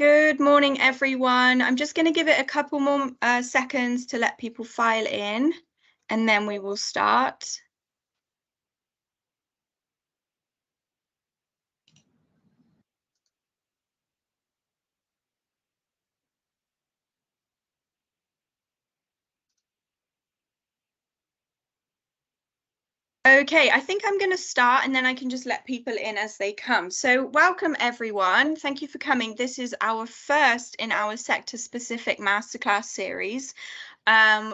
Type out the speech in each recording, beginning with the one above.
Good morning, everyone. I'm just going to give it a couple more seconds to let people file in, and then we will start. Okay, I think I'm going to start and then I can just let people in as they come. So welcome everyone. Thank you for coming. This is our first in our sector-specific masterclass series,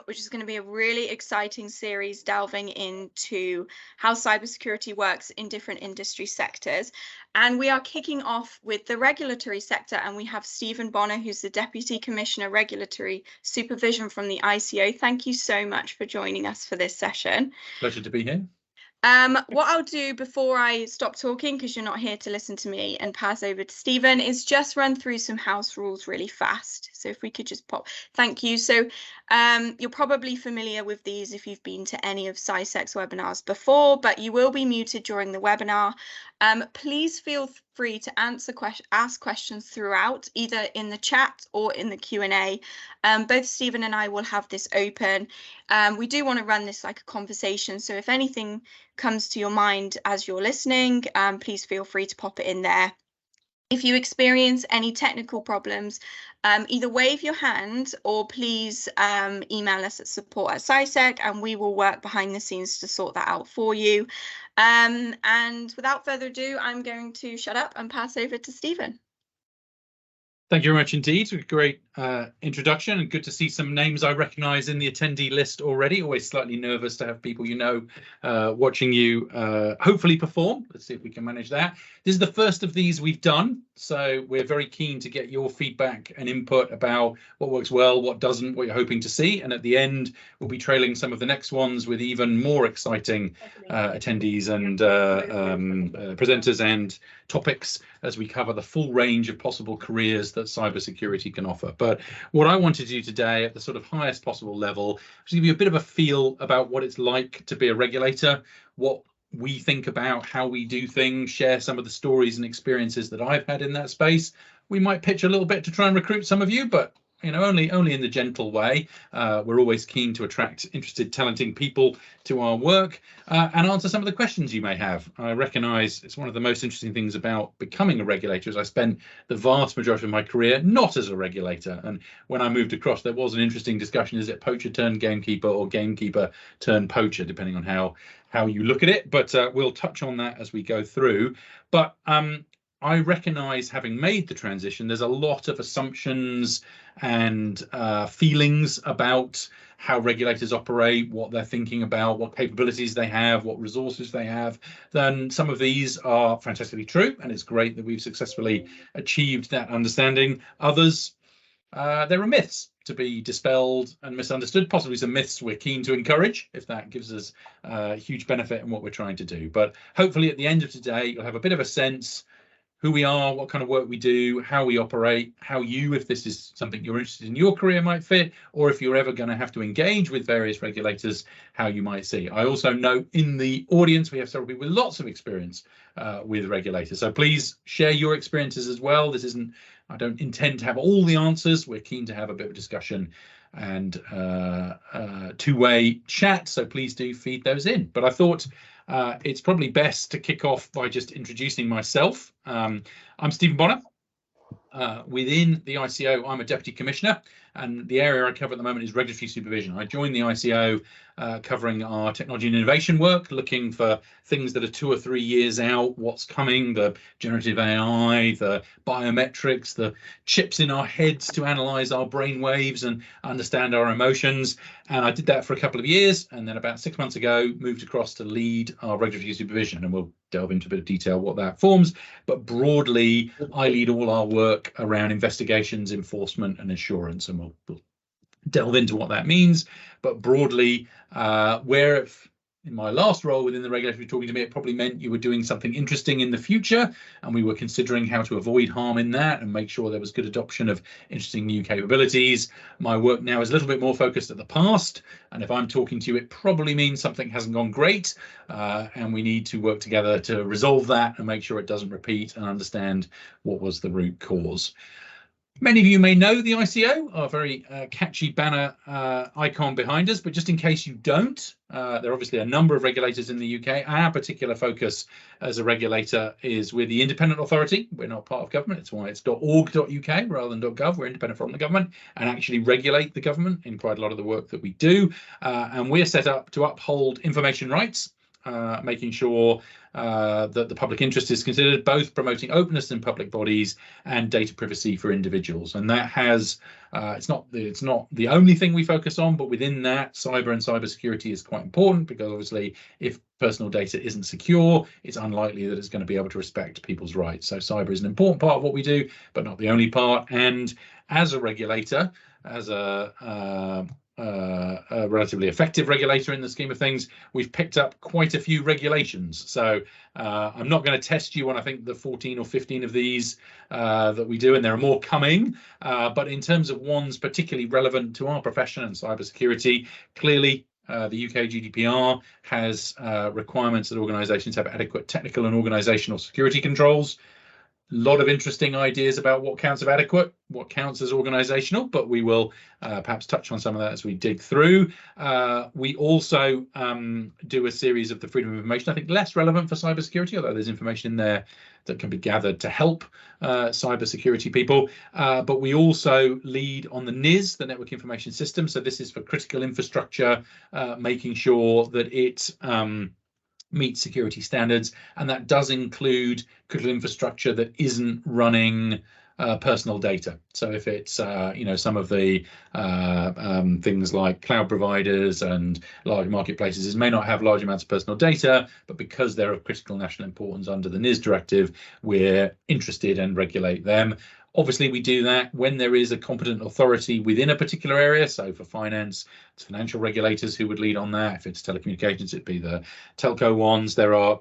which is going to be a really exciting series delving into how cybersecurity works in different industry sectors. And we are kicking off with the regulatory sector, and we have Stephen Bonner, who's the Deputy Commissioner Regulatory Supervision from the ICO. Thank you so much for joining us for this session. Pleasure to be here. What I'll do before I stop talking, because you're not here to listen to me, and pass over to Stephen, is just run through some house rules really fast. So if we could just pop, thank you. So you're probably familiar with these if you've been to any of CIISec's webinars before, but you will be muted during the webinar. Please feel free to ask questions throughout, either in the chat or in the Q&A. Both Stephen and I will have this open. We do want to run this like a conversation, so if anything comes to your mind as you're listening, please feel free to pop it in there. If you experience any technical problems, either wave your hand or please email us at support@CIISec, and we will work behind the scenes to sort that out for you. And without further ado, I'm going to shut up and pass over to Stephen. Thank you very much indeed. A great introduction, and good to see some names I recognise in the attendee list already. Always slightly nervous to have people you know watching you hopefully perform. Let's see if we can manage that. This is the first of these we've done, so we're very keen to get your feedback and input about what works well, what doesn't, what you're hoping to see. And at the end, we'll be trailing some of the next ones with even more exciting attendees and presenters and topics as we cover the full range of possible careers that cybersecurity can offer. But what I want to do today at the sort of highest possible level is give you a bit of a feel about what it's like to be a regulator, what we think about how we do things, share some of the stories and experiences that I've had in that space. We might pitch a little bit to try and recruit some of you, but you know, only in the gentle way. We're always keen to attract interested, talented people to our work and answer some of the questions you may have. I recognise it's one of the most interesting things about becoming a regulator is I spent the vast majority of my career not as a regulator. And when I moved across, there was an interesting discussion: is it poacher turned gamekeeper or gamekeeper turned poacher, depending on how you look at it. But we'll touch on that as we go through. But I recognise, having made the transition, there's a lot of assumptions and feelings about how regulators operate, what they're thinking about, what capabilities they have, what resources they have. Then some of these are fantastically true, and it's great that we've successfully achieved that understanding. Others, there are myths to be dispelled and misunderstood, possibly some myths we're keen to encourage if that gives us huge benefit in what we're trying to do. But hopefully at the end of today, you'll have a bit of a sense who we are, what kind of work we do, how we operate, how you, if this is something you're interested in your career, might fit, or if you're ever going to have to engage with various regulators, how you might see. I also know in the audience we have several people with lots of experience with regulators, so please share your experiences as well. This isn't, I don't intend to have all the answers. We're keen to have a bit of a discussion and two-way chat, so please do feed those in. But I thought it's probably best to kick off by just introducing myself. I'm Stephen Bonner. Within the ICO, I'm a Deputy Commissioner, and the area I cover at the moment is regulatory supervision. I joined the ICO covering our technology and innovation work, looking for things that are 2 or 3 years out, what's coming, the generative AI, the biometrics, the chips in our heads to analyze our brain waves and understand our emotions. And I did that for a couple of years, and then about 6 months ago moved across to lead our regulatory supervision, and we'll delve into a bit of detail what that forms. But broadly, I lead all our work around investigations, enforcement and assurance, and we'll delve into what that means. But broadly, where in my last role within the regulator talking to me, it probably meant you were doing something interesting in the future, and we were considering how to avoid harm in that and make sure there was good adoption of interesting new capabilities. My work now is a little bit more focused at the past, and if I'm talking to you, it probably means something hasn't gone great, and we need to work together to resolve that and make sure it doesn't repeat and understand what was the root cause. Many of you may know the ICO, our very catchy banner icon behind us, but just in case you don't, there are obviously a number of regulators in the UK. Our particular focus as a regulator is we're the independent authority. We're not part of government. It's why it's .org.uk rather than .gov. We're independent from the government and actually regulate the government in quite a lot of the work that we do. And we're set up to uphold information rights, making sure that the public interest is considered, both promoting openness in public bodies and data privacy for individuals. And that has, it's not the only thing we focus on, but within that, cyber and cybersecurity is quite important, because obviously if personal data isn't secure, it's unlikely that it's going to be able to respect people's rights. So cyber is an important part of what we do, but not the only part. And as a regulator, as a relatively effective regulator in the scheme of things, we've picked up quite a few regulations. So I'm not going to test you on, I think, the 14 or 15 of these that we do, and there are more coming. But in terms of ones particularly relevant to our profession and cybersecurity, clearly the UK GDPR has requirements that organisations have adequate technical and organisational security controls. A lot of interesting ideas about what counts as adequate, what counts as organisational, but we will perhaps touch on some of that as we dig through. We also do a series of the freedom of information, I think less relevant for cybersecurity, although there's information in there that can be gathered to help cybersecurity people. But we also lead on the NIS, the Network Information System. So this is for critical infrastructure, making sure that it meet security standards, and that does include critical infrastructure that isn't running personal data. So if it's some of the things like cloud providers and large marketplaces may not have large amounts of personal data, but because they're of critical national importance under the NIS directive, we're interested and regulate them. Obviously, we do that when there is a competent authority within a particular area. So for finance, it's financial regulators who would lead on that. If it's telecommunications, it'd be the telco ones. There are,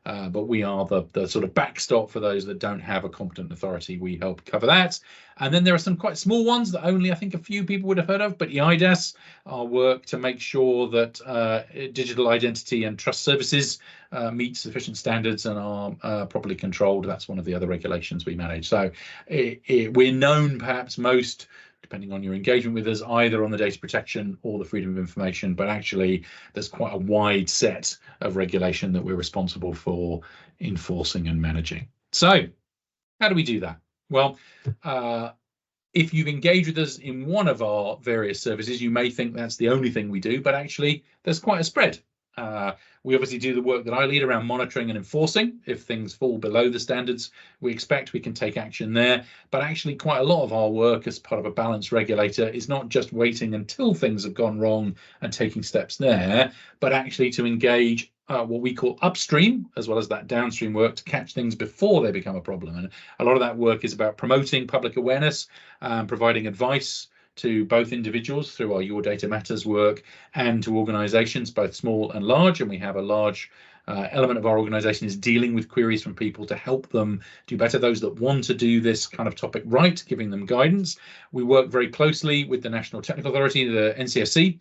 but we are the sort of backstop for those that don't have a competent authority. We help cover that. And then there are some quite small ones that only I think a few people would have heard of, but EIDAS, our work to make sure that digital identity and trust services meet sufficient standards and are properly controlled. That's one of the other regulations we manage. So we're known perhaps most, depending on your engagement with us, either on the data protection or the freedom of information, but actually there's quite a wide set of regulation that we're responsible for enforcing and managing. So how do we do that? Well, if you've engaged with us in one of our various services, you may think that's the only thing we do, but actually there's quite a spread. We obviously do the work that I lead around monitoring and enforcing. If things fall below the standards we expect, we can take action there. But actually quite a lot of our work as part of a balanced regulator is not just waiting until things have gone wrong and taking steps there, but actually to engage what we call upstream, as well as that downstream work, to catch things before they become a problem. And a lot of that work is about promoting public awareness, providing advice to both individuals through our Your Data Matters work and to organisations, both small and large. And we have a large element of our organisation is dealing with queries from people to help them do better, those that want to do this kind of topic right, giving them guidance. We work very closely with the National Technical Authority, the NCSC.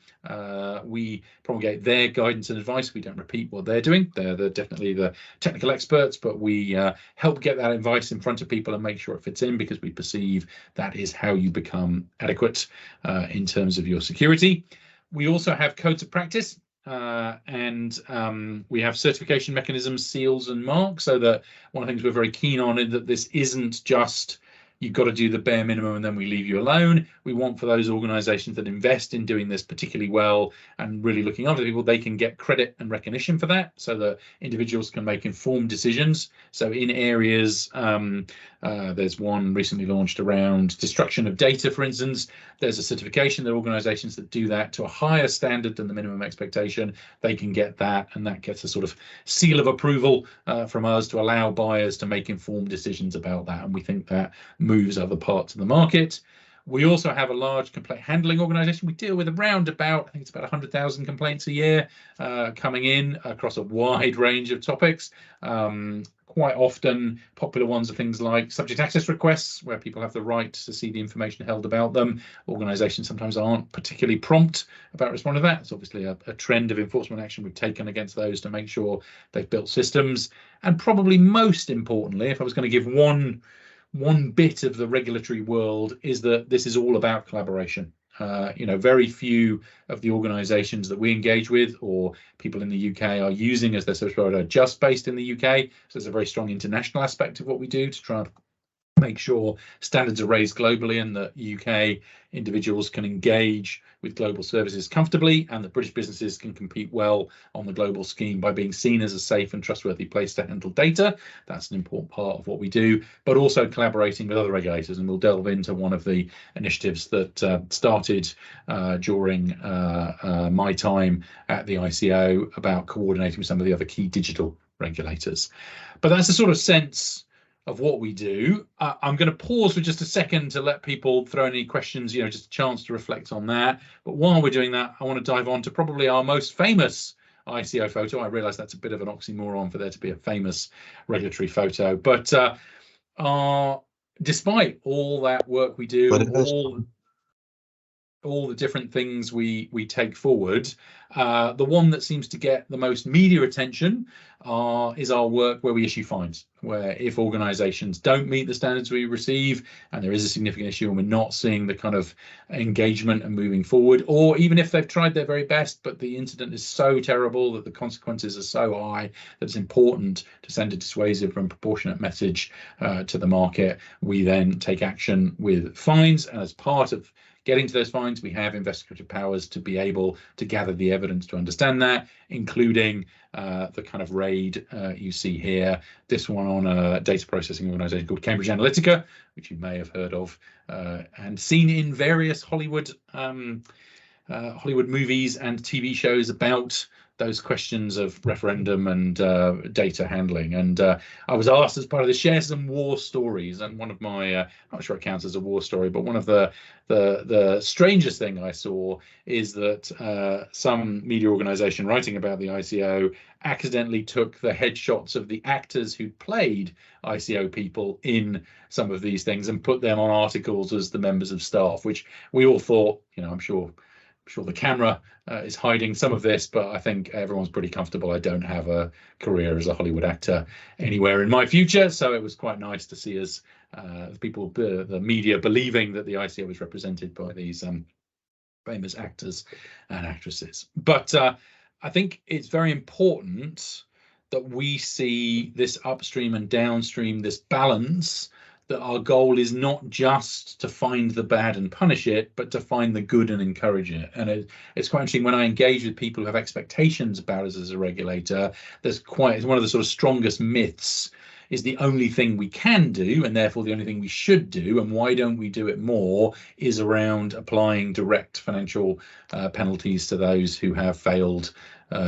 We promulgate their guidance and advice. We don't repeat what they're doing. They're definitely the technical experts, but we help get that advice in front of people and make sure it fits in, because we perceive that is how you become adequate in terms of your security. We also have codes of practice. And we have certification mechanisms, seals and marks, so that one of the things we're very keen on is that this isn't just you've got to do the bare minimum and then we leave you alone. We want for those organisations that invest in doing this particularly well and really looking after people, they can get credit and recognition for that, so that individuals can make informed decisions. So in areas, there's one recently launched around destruction of data, for instance. There's a certification that organisations that do that to a higher standard than the minimum expectation, they can get that, and that gets a sort of seal of approval from us to allow buyers to make informed decisions about that. And we think that moves other parts of the market. We also have a large complaint handling organisation. We deal with around about, I think it's about 100,000 complaints a year coming in across a wide range of topics. Quite often popular ones are things like subject access requests, where people have the right to see the information held about them. Organisations sometimes aren't particularly prompt about responding to that. It's obviously a trend of enforcement action we've taken against those to make sure they've built systems. And probably most importantly, if I was going to give one one bit of the regulatory world is that this is all about collaboration. Very few of the organizations that we engage with or people in the UK are using as their service provider just based in the UK. So there's a very strong international aspect of what we do to try and make sure standards are raised globally and that UK individuals can engage with global services comfortably, and that British businesses can compete well on the global scheme by being seen as a safe and trustworthy place to handle data. That's an important part of what we do, but also collaborating with other regulators. And we'll delve into one of the initiatives that started during my time at the ICO about coordinating with some of the other key digital regulators. But that's a sort of sense of what we do. I'm going to pause for just a second to let people throw any questions, just a chance to reflect on that. But while we're doing that, I want to dive on to probably our most famous ICO photo. I realise that's a bit of an oxymoron for there to be a famous regulatory photo, but despite all that work we do, all the different things we take forward, the one that seems to get the most media attention is our work where we issue fines, where if organizations don't meet the standards we receive and there is a significant issue and we're not seeing the kind of engagement and moving forward, or even if they've tried their very best but the incident is so terrible that the consequences are so high that it's important to send a dissuasive and proportionate message to the market, we then take action with fines. And as part of getting to those fines, we have investigative powers to be able to gather the evidence to understand that, including the kind of raid you see here, this one on a data processing organization called Cambridge Analytica, which you may have heard of and seen in various Hollywood movies and TV shows about those questions of referendum and data handling. And I was asked as part of this, share some war stories. And one of my, I'm not sure it counts as a war story, but one of the strangest thing I saw is that some media organization writing about the ICO accidentally took the headshots of the actors who played ICO people in some of these things and put them on articles as the members of staff, which we all thought, I'm sure the camera is hiding some of this, but I think everyone's pretty comfortable. I don't have a career as a Hollywood actor anywhere in my future, so it was quite nice to see us, people, the media, believing that the ICO was represented by these famous actors and actresses. But I think it's very important that we see this upstream and downstream, this balance, that our goal is not just to find the bad and punish it, but to find the good and encourage it. And it's quite interesting when I engage with people who have expectations about us as a regulator, it's one of the sort of strongest myths is the only thing we can do, and therefore the only thing we should do, and why don't we do it more, is around applying direct financial penalties to those who have failed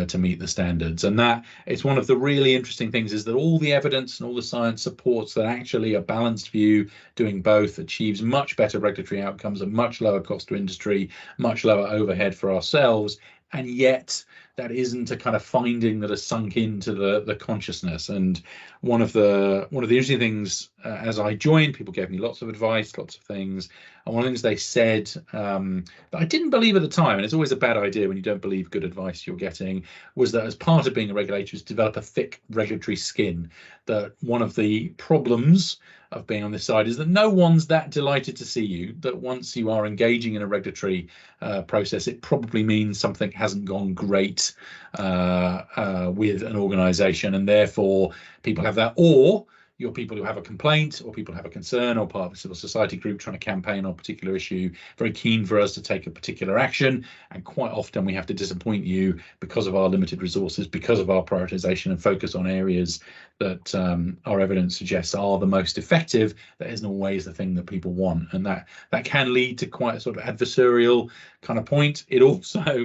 to meet the standards. And that it's one of the really interesting things is that all the evidence and all the science supports that actually a balanced view doing both achieves much better regulatory outcomes, a much lower cost to industry, much lower overhead for ourselves. And yet that isn't a kind of finding that has sunk into the consciousness. And one of the interesting things as I joined, people gave me lots of advice, lots of things. And one of the things they said that I didn't believe at the time, and it's always a bad idea when you don't believe good advice you're getting, was that as part of being a regulator is develop a thick regulatory skin. That one of the problems of being on this side is that no one's that delighted to see you, that once you are engaging in a regulatory process, it probably means something hasn't gone great with an organization, and therefore people have that, or you're people who have a complaint or people have a concern or part of a civil society group trying to campaign on a particular issue, very keen for us to take a particular action. And quite often we have to disappoint you because of our limited resources, because of our prioritization and focus on areas that our evidence suggests are the most effective. That isn't always the thing that people want. And that can lead to quite a sort of adversarial kind of point. It also,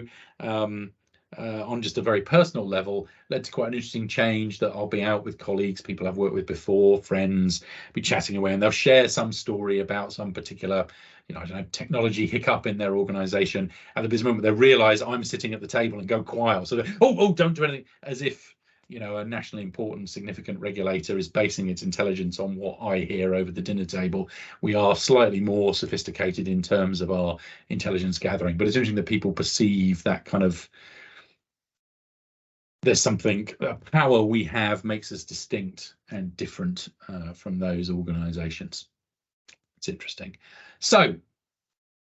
on just a very personal level, led to quite an interesting change that I'll be out with colleagues, people I've worked with before, friends, be chatting away, and they'll share some story about some particular, I don't know, technology hiccup in their organization. And there's a moment they realize I'm sitting at the table and go quiet. So, don't do anything, as if, a nationally important, significant regulator is basing its intelligence on what I hear over the dinner table. We are slightly more sophisticated in terms of our intelligence gathering, but it's interesting that people perceive that kind of there's something, power we have makes us distinct and different from those organizations. It's interesting. So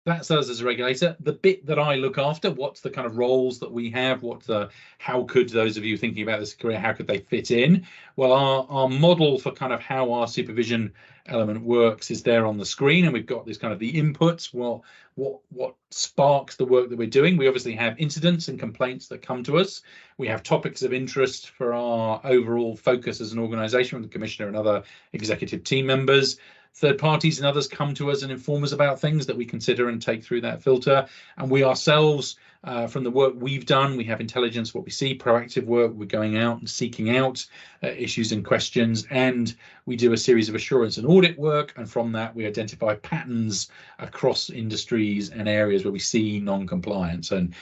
that's us as a regulator. The bit that I look after, what's the kind of roles that we have? How could those of you thinking about this career, how could they fit in? Well, our model for kind of how our supervision element works is there on the screen, and we've got this kind of the inputs. Well, what sparks the work that we're doing? We obviously have incidents and complaints that come to us. We have topics of interest for our overall focus as an organization from the commissioner and other executive team members. Third parties and others come to us and inform us about things that we consider and take through that filter. And we ourselves, from the work we've done, we have intelligence, what we see, proactive work, we're going out and seeking out issues and questions, and we do a series of assurance and audit work, and from that we identify patterns across industries and areas where we see non-compliance. And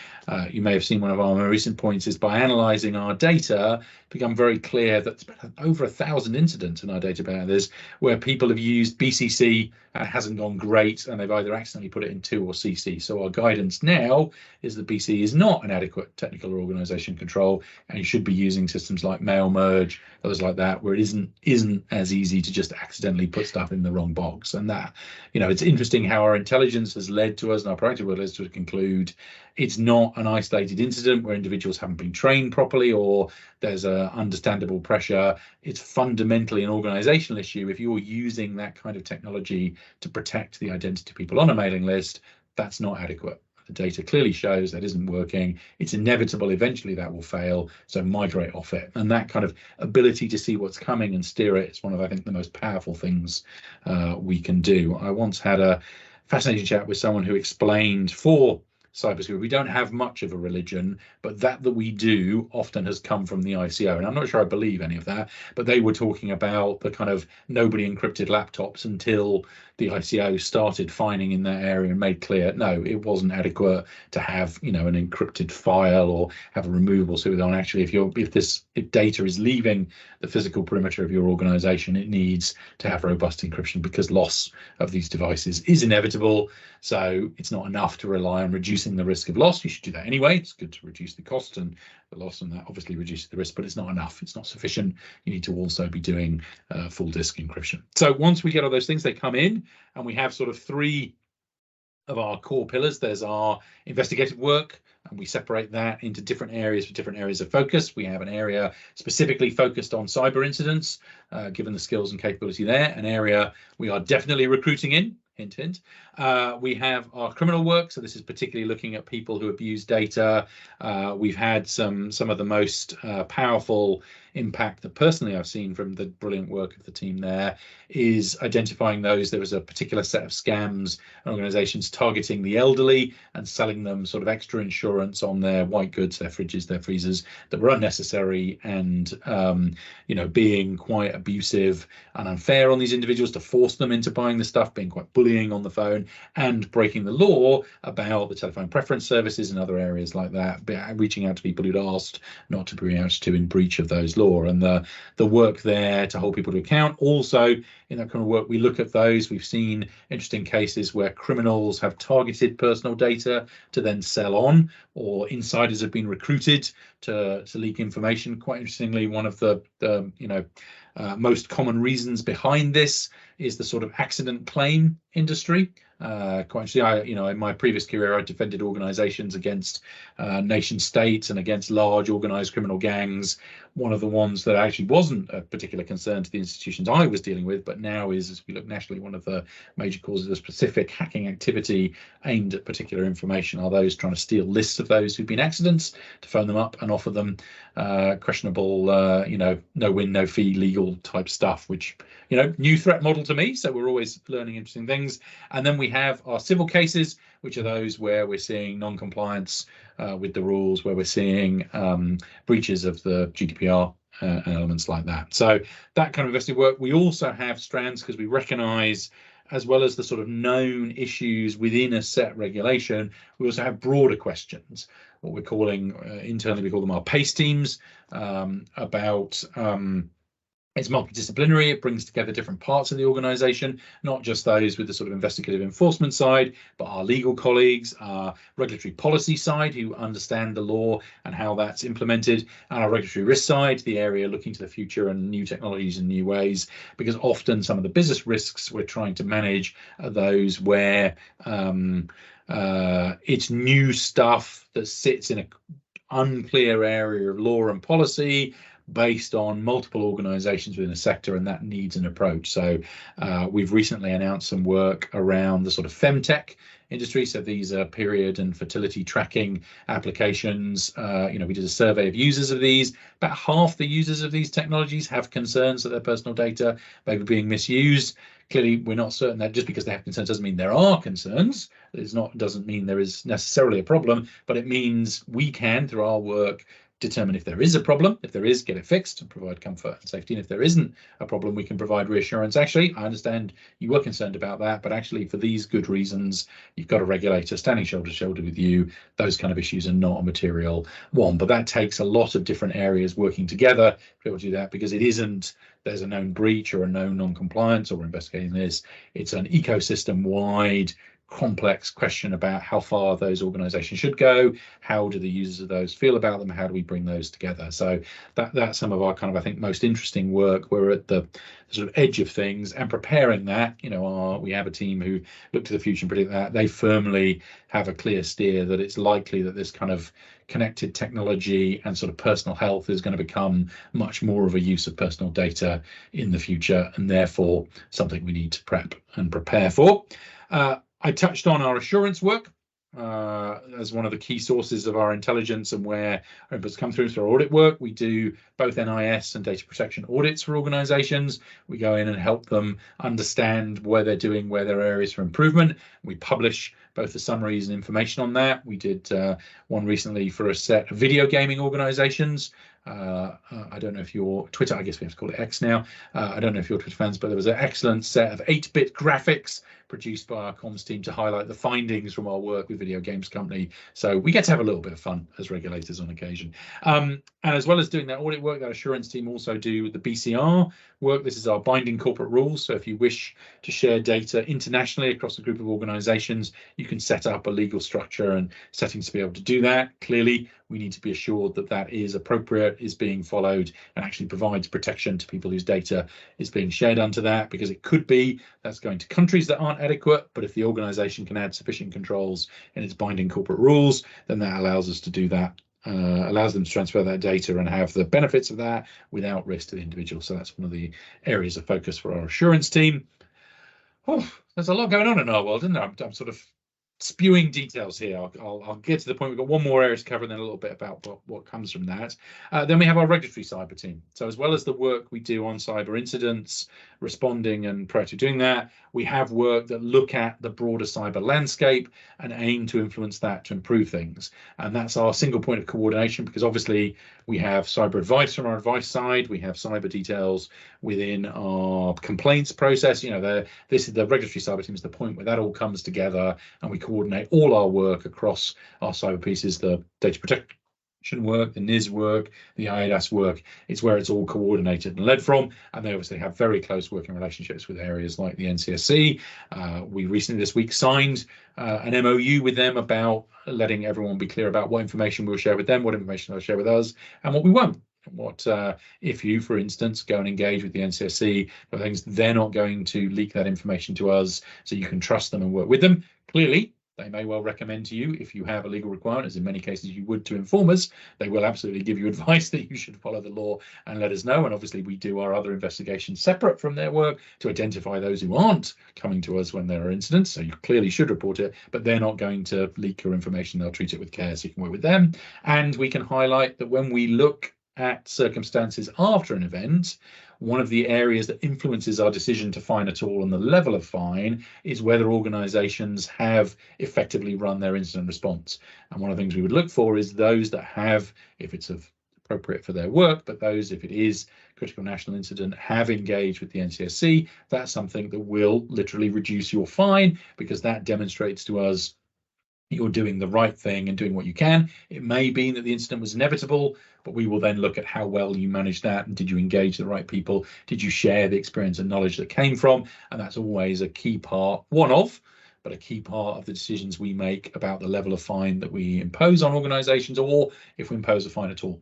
you may have seen one of our more recent points is by analysing our data, become very clear that there's been over 1,000 incidents in our data about this, where people have used BCC and it hasn't gone great, and they've either accidentally put it in 2 or CC. So our guidance now is that BCC is not an adequate technical or organisation control, and you should be using systems like mail merge, others like that, where it isn't as easy to just accidentally put stuff in the wrong box. And that, it's interesting how our intelligence has led to us, and our proactive work led to conclude it's not an isolated incident where individuals haven't been trained properly or there's a understandable pressure. It's fundamentally an organizational issue. If you're using that kind of technology to protect the identity of people on a mailing list, that's not adequate. The data clearly shows that isn't working. It's inevitable eventually that will fail, so migrate off it. And that kind of ability to see what's coming and steer it is one of, I think, the most powerful things we can do. I once had a fascinating chat with someone who explained for cybersecurity, we don't have much of a religion, but that we do often has come from the ICO. And I'm not sure I believe any of that, but they were talking about the kind of nobody encrypted laptops until the ICO started fining in that area and made clear, no, it wasn't adequate to have, an encrypted file or have a removable pseudo. Actually, if data is leaving the physical perimeter of your organization, it needs to have robust encryption because loss of these devices is inevitable. So it's not enough to rely on reducing the risk of loss. You should do that anyway. It's good to reduce the cost and the loss, and that obviously reduces the risk, but it's not enough. It's not sufficient. You need to also be doing full disk encryption. So once we get all those things, they come in, and we have sort of 3 of our core pillars. There's our investigative work, and we separate that into different areas for different areas of focus. We have an area specifically focused on cyber incidents, given the skills and capability there, an area we are definitely recruiting in. Hint, hint. We have our criminal work, so this is particularly looking at people who abuse data. We've had some of the most powerful impact that personally I've seen from the brilliant work of the team there is identifying those. There was a particular set of scams and organizations targeting the elderly and selling them sort of extra insurance on their white goods, their fridges, their freezers, that were unnecessary and being quite abusive and unfair on these individuals to force them into buying the stuff, being quite bullying on the phone and breaking the law about the telephone preference services and other areas like that, reaching out to people who'd asked not to be reached to in breach of those laws. And the work there to hold people to account. Also, in that kind of work, we look at those. We've seen interesting cases where criminals have targeted personal data to then sell on, or insiders have been recruited to leak information. Quite interestingly, one of the most common reasons behind this is the sort of accident claim industry. Quite interesting. In my previous career, I defended organizations against nation states and against large organized criminal gangs. One of the ones that actually wasn't a particular concern to the institutions I was dealing with, but now is, as we look nationally, one of the major causes of specific hacking activity aimed at particular information are those trying to steal lists of those who've been accidents, to phone them up and offer them questionable, no win, no fee legal type stuff, which, new threat model to me. So we're always learning interesting things. And then we have our civil cases, which are those where we're seeing non-compliance with the rules, where we're seeing breaches of the GDPR and elements like that. So that kind of investigative work. We also have strands because we recognise, as well as the sort of known issues within a set regulation, we also have broader questions, what we're calling internally, we call them our PACE teams, about It's multidisciplinary. It brings together different parts of the organization, not just those with the sort of investigative enforcement side, but our legal colleagues, our regulatory policy side, who understand the law and how that's implemented, and our regulatory risk side, the area looking to the future and new technologies and new ways, because often some of the business risks we're trying to manage are those where it's new stuff that sits in an unclear area of law and policy, based on multiple organizations within a sector, and that needs an approach. So we've recently announced some work around the sort of femtech industry. So these are period and fertility tracking applications. We did a survey of users of these. About half the users of these technologies have concerns that their personal data may be being misused. Clearly, we're not certain that just because they have concerns doesn't mean there are concerns. Doesn't mean there is necessarily a problem, but it means we can, through our work, determine if there is a problem. If there is, get it fixed and provide comfort and safety. And if there isn't a problem, we can provide reassurance. Actually, I understand you were concerned about that, but actually for these good reasons, you've got a regulator standing shoulder to shoulder with you. Those kind of issues are not a material one, but that takes a lot of different areas working together to be able to do that, because it isn't there's a known breach or a known non-compliance or we're investigating this. It's an ecosystem-wide complex question about how far those organizations should go, how do the users of those feel about them, how do we bring those together. So that's some of our kind of, I think, most interesting work. We're at the sort of edge of things and preparing that. We have a team who look to the future and predict that. They firmly have a clear steer that it's likely that this kind of connected technology and sort of personal health is going to become much more of a use of personal data in the future, and therefore something we need to prep and prepare for. I touched on our assurance work as one of the key sources of our intelligence and where our inputs come through our audit work. We do both NIS and data protection audits for organizations. We go in and help them understand where they're doing, where there are areas for improvement. We publish both the summaries and information on that. We did one recently for a set of video gaming organizations. I don't know if you're Twitter, I guess we have to call it X now. I don't know if you're Twitter fans, but there was an excellent set of 8-bit graphics produced by our comms team to highlight the findings from our work with video games company. So we get to have a little bit of fun as regulators on occasion. And as well as doing that audit work, that assurance team also do the BCR work. This is our binding corporate rules. So if you wish to share data internationally across a group of organizations, you can set up a legal structure and settings to be able to do that. Clearly, we need to be assured that that is appropriate, is being followed, and actually provides protection to people whose data is being shared under that, because it could be that's going to countries that aren't adequate, but if the organization can add sufficient controls in its binding corporate rules, then that allows us to do that, allows them to transfer that data and have the benefits of that without risk to the individual. So that's one of the areas of focus for our assurance team. Oh, there's a lot going on in our world, isn't there? I'm sort of spewing details here. I'll get to the point. We've got one more area to cover and then a little bit about what comes from that. Then we have our regulatory cyber team. So as well as the work we do on cyber incidents, responding and proactively doing that, we have work that look at the broader cyber landscape and aim to influence that to improve things. And that's our single point of coordination, because obviously we have cyber advice from our advice side, we have cyber details within our complaints process. This is the regulatory cyber team is the point where that all comes together and we coordinate all our work across our cyber pieces, the data protection work, the NIS work, the IADAS work. It's where it's all coordinated and led from, and they obviously have very close working relationships with areas like the NCSC. We recently this week signed an MOU with them about letting everyone be clear about what information we'll share with them, what information they'll share with us, and what we won't. What if you, for instance, go and engage with the NCSC for things, they're not going to leak that information to us, so you can trust them and work with them. Clearly, they may well recommend to you, if you have a legal requirement, as in many cases you would to informers, they will absolutely give you advice that you should follow the law and let us know. And obviously we do our other investigations separate from their work to identify those who aren't coming to us when there are incidents. So you clearly should report it, but they're not going to leak your information. They'll treat it with care, so you can work with them. And we can highlight that when we look at circumstances after an event, one of the areas that influences our decision to fine at all and the level of fine is whether organizations have effectively run their incident response. And one of the things we would look for is those that have, if it's appropriate for their work, but those, if it is critical national incident, have engaged with the NCSC. That's something that will literally reduce your fine, because that demonstrates to us you're doing the right thing and doing what you can. It may be that the incident was inevitable, but we will then look at how well you managed that, and did you engage the right people? Did you share the experience and knowledge that came from? And that's always a key part, but a key part of the decisions we make about the level of fine that we impose on organisations, or if we impose a fine at all.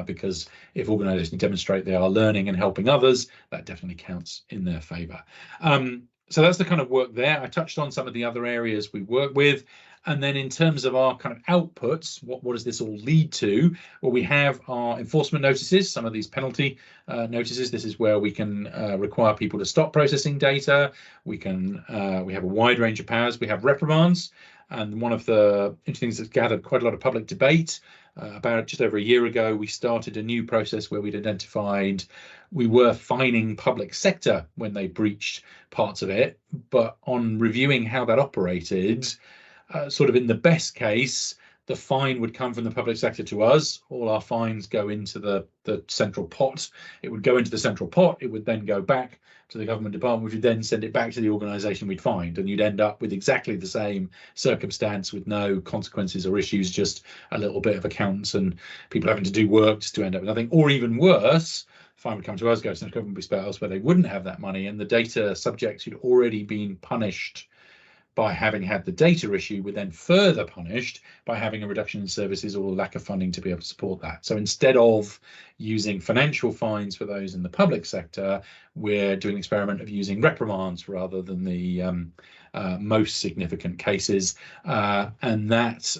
Because if organisations demonstrate they are learning and helping others, that definitely counts in their favour. So that's the kind of work there. I touched on some of the other areas we work with. And then in terms of our kind of outputs, what does this all lead to? Well, we have our enforcement notices, some of these penalty notices. This is where we can require people to stop processing data. We have a wide range of powers. We have reprimands. And one of the interesting things that's gathered quite a lot of public debate, about just over a year ago, we started a new process where we'd identified we were fining public sector when they breached parts of it. But on reviewing how that operated, sort of in the best case, the fine would come from the public sector to us. All our fines go into the central pot. It would go into the central pot. It would then go back to the government department, which would then send it back to the organisation we'd fined. And you'd end up with exactly the same circumstance with no consequences or issues, just a little bit of accountants and people having to do work just to end up with nothing. Or even worse, the fine would come to us, go to the government, be spent elsewhere. They wouldn't have that money, and the data subjects who'd already been punished by having had the data issue were then further punished by having a reduction in services or lack of funding to be able to support that. So instead of using financial fines for those in the public sector, we're doing an experiment of using reprimands rather than the most significant cases, and that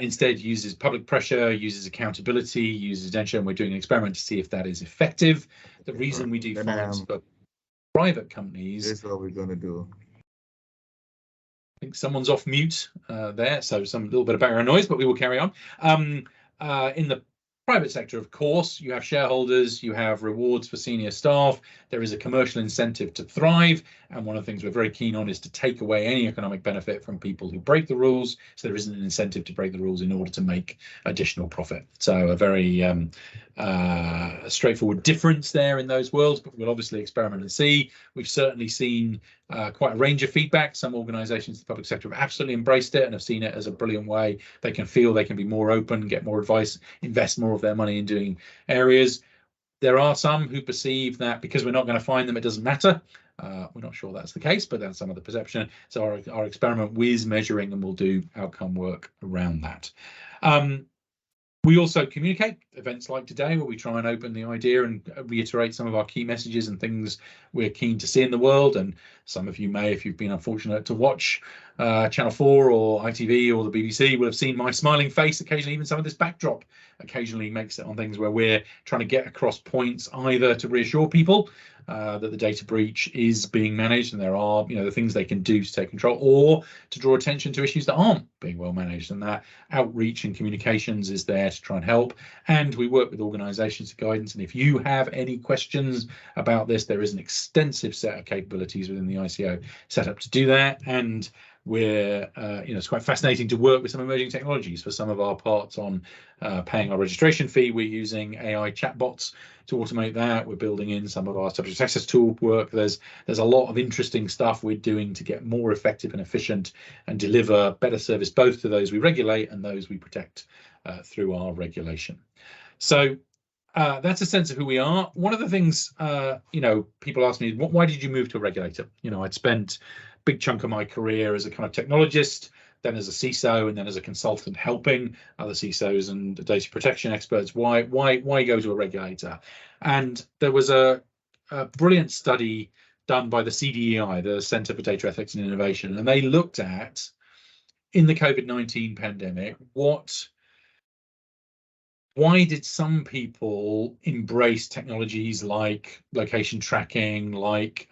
instead uses public pressure, uses accountability, uses attention. We're doing an experiment to see if that is effective. The reason we do fines for private companies. Here's what we're going to do. I think someone's off mute there, so some little bit of background noise, but we will carry on. In the private sector, of course, you have shareholders, you have rewards for senior staff. There is a commercial incentive to thrive, and one of the things we're very keen on is to take away any economic benefit from people who break the rules. So there isn't an incentive to break the rules in order to make additional profit. So a very straightforward difference there in those worlds, but we'll obviously experiment and see. We've certainly seen quite a range of feedback. Some organisations in the public sector have absolutely embraced it and have seen it as a brilliant way. They can feel they can be more open, get more advice, invest more of their money in doing areas. There are some who perceive that because we're not going to find them, it doesn't matter. We're not sure that's the case, but that's some of the perception. So our experiment with measuring, and we'll do outcome work around that. We also communicate events like today, where we try and open the idea and reiterate some of our key messages and things we're keen to see in the world. And some of you may, if you've been unfortunate to watch Channel 4 or ITV or the BBC, will have seen my smiling face occasionally. Even some of this backdrop occasionally makes it on things where we're trying to get across points, either to reassure people that the data breach is being managed and there are, the things they can do to take control, or to draw attention to issues that aren't being well managed. And that outreach and communications is there to try and help. And we work with organisations for guidance. And if you have any questions about this, there is an extensive set of capabilities within the ICO set up to do that. And we're, it's quite fascinating to work with some emerging technologies. For some of our parts on paying our registration fee, we're using AI chatbots to automate that. We're building in some of our subject access tool work. There's a lot of interesting stuff we're doing to get more effective and efficient and deliver better service both to those we regulate and those we protect through our regulation. So that's a sense of who we are. One of the things, people ask me, why did you move to a regulator? I'd spent a big chunk of my career as a kind of technologist, then as a CISO, and then as a consultant helping other CISOs and data protection experts. Why go to a regulator? And there was a brilliant study done by the CDEI, the Centre for Data Ethics and Innovation, and they looked at, in the COVID-19 pandemic, why did some people embrace technologies like location tracking, like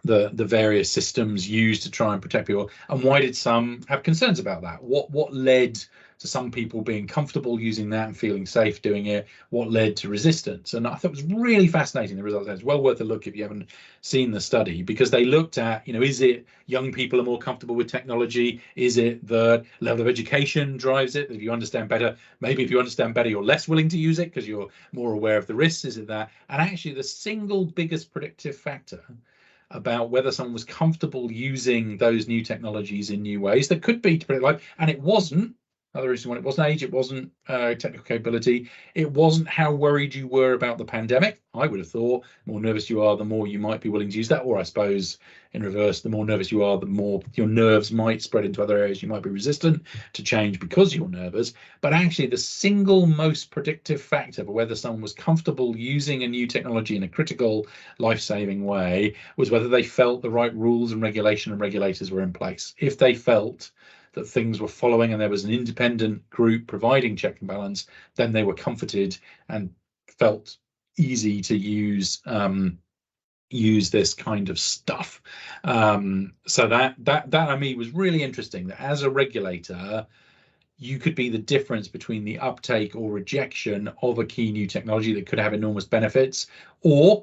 the various systems used to try and protect people, and why did some have concerns about that? What led to some people being comfortable using that and feeling safe doing it? What led to resistance? And I thought it was really fascinating, the results. It's well worth a look if you haven't seen the study, because they looked at, is it young people are more comfortable with technology? Is it the level of education drives it? If you understand better, maybe if you understand better, you're less willing to use it because you're more aware of the risks. Is it that? And actually, the single biggest predictive factor about whether someone was comfortable using those new technologies in new ways. That could be, to put it like, and it wasn't. Another reason why it wasn't age, it wasn't technical capability, it wasn't how worried you were about the pandemic. I would have thought the more nervous you are, the more you might be willing to use that, or I suppose in reverse, the more nervous you are, the more your nerves might spread into other areas. You might be resistant to change because you're nervous. But actually, the single most predictive factor for whether someone was comfortable using a new technology in a critical, life-saving way was whether they felt the right rules and regulation and regulators were in place. If they felt that things were following and there was an independent group providing check and balance, then they were comforted and felt easy to use this kind of stuff. So that I mean was really interesting, that as a regulator you could be the difference between the uptake or rejection of a key new technology that could have enormous benefits, or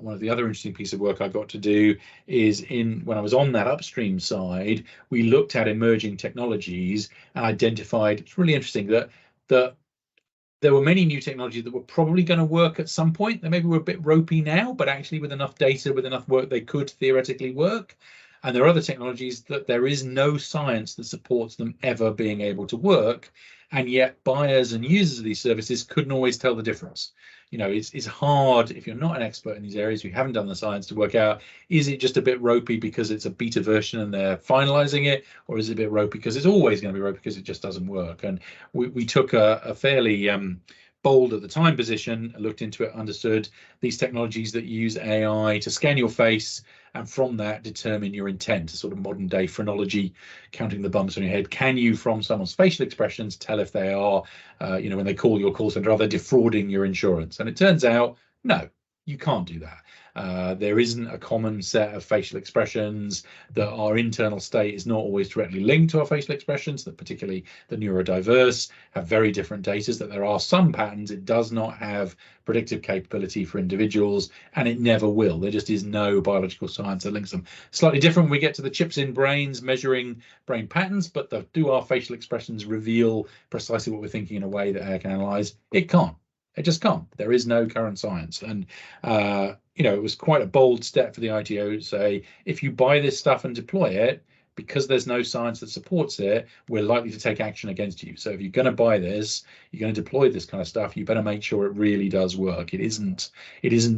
one of the other interesting pieces of work I got to do is when I was on that upstream side, we looked at emerging technologies and identified, it's really interesting that there were many new technologies that were probably going to work at some point. They maybe were a bit ropey now, but actually with enough data, with enough work, they could theoretically work. And there are other technologies that there is no science that supports them ever being able to work. And yet buyers and users of these services couldn't always tell the difference. You know, it's hard if you're not an expert in these areas, you haven't done the science, to work out, is it just a bit ropey because it's a beta version and they're finalizing it, or is it a bit ropey because it's always going to be ropey because it just doesn't work? And we took a fairly bold at the time position, looked into it, understood these technologies that use AI to scan your face and from that determine your intent, a sort of modern day phrenology, counting the bumps on your head. Can you, from someone's facial expressions, tell if they are, you know, when they call your call center, are they defrauding your insurance? And it turns out, no, you can't do that. There isn't a common set of facial expressions, that our internal state is not always directly linked to our facial expressions, that particularly the neurodiverse have very different data, that there are some patterns. It does not have predictive capability for individuals, and it never will. There just is no biological science that links them. Slightly different when we get to the chips in brains measuring brain patterns, but do our facial expressions reveal precisely what we're thinking in a way that AI can analyze? It can't. It just can't. There is no current science. And you know, it was quite a bold step for the ITO to say, if you buy this stuff and deploy it, because there's no science that supports it, we're likely to take action against you. So if you're going to buy this, you're going to deploy this kind of stuff, you better make sure it really does work. It isn't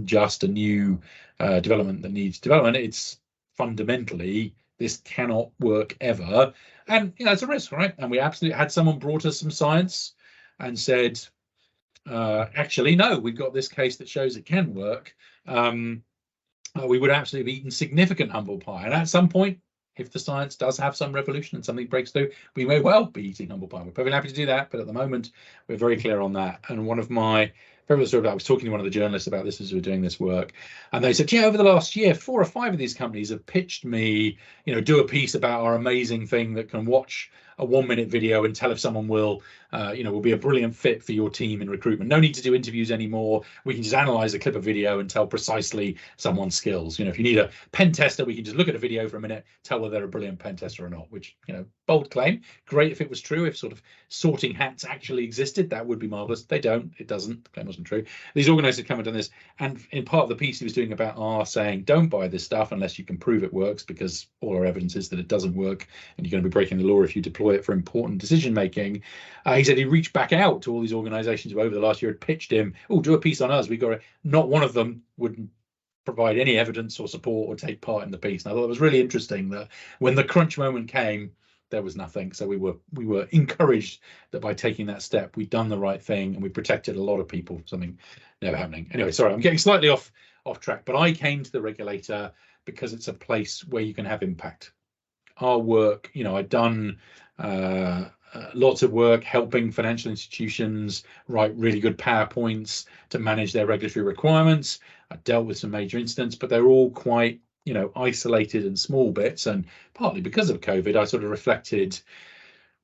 just a new development that needs development. It's fundamentally, this cannot work ever. And you know, it's a risk, right? And we absolutely had someone brought us some science and said, actually, no, we've got this case that shows it can work. We would absolutely have eaten significant humble pie. And at some point, if the science does have some revolution and something breaks through, we may well be eating humble pie. We're perfectly happy to do that. But at the moment, we're very clear on that. And one of my favorite stories, I was talking to one of the journalists about this as we were doing this work. And they said, yeah, over the last year, 4 or 5 of these companies have pitched me, you know, do a piece about our amazing thing that can watch a 1-minute video and tell if someone will, you know, will be a brilliant fit for your team in recruitment. No need to do interviews anymore. We can just analyze a clip of video and tell precisely someone's skills. You know, if you need a pen tester, we can just look at a video for a minute, tell whether they're a brilliant pen tester or not, which, you know, bold claim. Great if it was true, if sort of sorting hats actually existed, that would be marvelous. They don't, it doesn't, the claim wasn't true. These organizers come and done this. And in part of the piece he was doing about R saying, don't buy this stuff unless you can prove it works, because all our evidence is that it doesn't work and you're going to be breaking the law if you deploy it for important decision making. He said he reached back out to all these organizations who over the last year had pitched him, oh, do a piece on us, we got it. Not one of them would provide any evidence or support or take part in the piece. And I thought it was really interesting that when the crunch moment came, there was nothing. So we were encouraged that by taking that step, we'd done the right thing and we protected a lot of people from something never happening. Anyway, sorry, I'm getting slightly off track, but I came to the regulator because it's a place where you can have impact. Our work, you know, I'd done lots of work helping financial institutions write really good PowerPoints to manage their regulatory requirements. I dealt with some major incidents, but they're all quite, you know, isolated and small bits. And partly because of COVID, I sort of reflected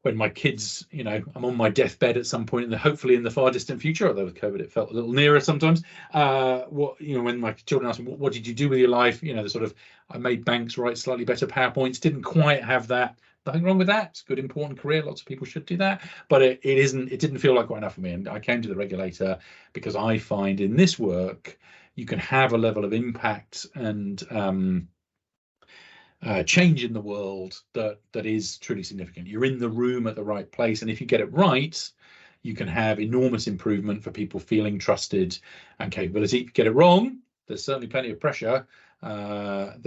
when my kids, you know, I'm on my deathbed at some point, hopefully in the far distant future, although with COVID it felt a little nearer sometimes. What, you know, when my children asked me, what did you do with your life? You know, the sort of, I made banks write slightly better PowerPoints, didn't quite have that Nothing wrong with that. It's a good, important career. Lots of people should do that. But it didn't feel like quite enough for me. And I came to the regulator because I find in this work, you can have a level of impact and change in the world that is truly significant. You're in the room at the right place. And if you get it right, you can have enormous improvement for people feeling trusted and capability. If you get it wrong, there's certainly plenty of pressure. Some